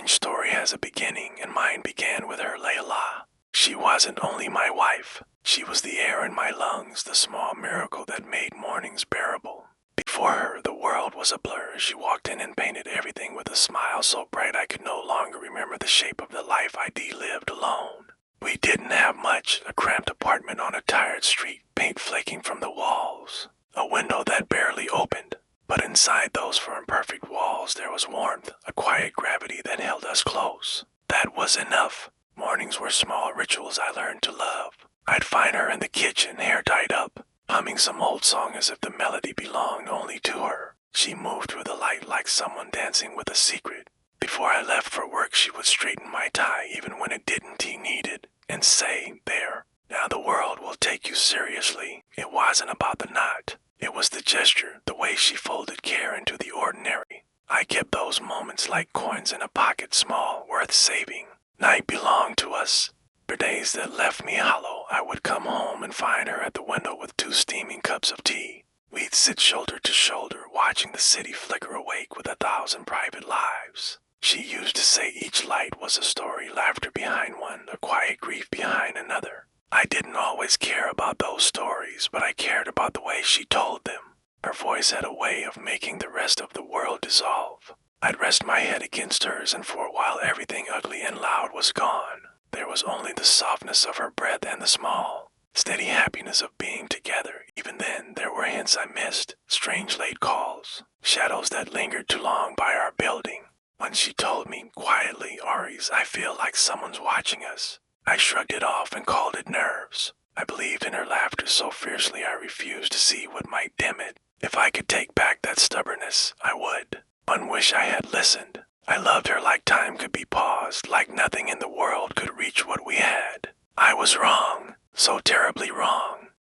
strange story has a beginning, and mine began with her Layla. She wasn't only my wife. She was the air in my lungs, the small miracle that made mornings bearable. Before her, the world was a blur. She walked in and painted everything with a smile so bright I could no longer remember the shape of the life I lived alone. We didn't have much, a cramped apartment on a tired street, paint flaking from the walls, a window that barely opened. But inside those imperfect walls there was warmth, a quiet gravity that held us close. That was enough. Mornings were small rituals I learned to love. I'd find her in the kitchen, hair tied up, humming some old song as if the melody belonged only to her. She moved through the light like someone dancing with a secret. Before I left for work, she would straighten my tie even when it didn't he needed, and say, "There, now the world will take you seriously." It wasn't about the knot. It was the gesture, the way she folded care into the ordinary. I kept those moments like coins in a pocket, small, worth saving. Night belonged to us. For days that left me hollow, I would come home and find her at the window with 2 steaming cups of tea. We'd sit shoulder to shoulder, watching the city flicker awake with 1,000 private lives. She used to say each light was a story, laughter behind one, a quiet grief behind another. I didn't always care about those stories, but I cared about the way she told them. Her voice had a way of making the rest of the world dissolve. I'd rest my head against hers, and for a while everything ugly and loud was gone. There was only the softness of her breath and the small, steady happiness of being together. Even then, there were hints I missed, strange late calls, shadows that lingered too long by our building. When she told me, quietly, "Aariz, I feel like someone's watching us," I shrugged it off and called it nerves. I believed in her laughter so fiercely I refused to see what might dim it. If I could take back that stubbornness, I would. One wish I had listened. I loved her like time could be paused, like nothing in the world could reach what we had. I was wrong, so terribly wrong.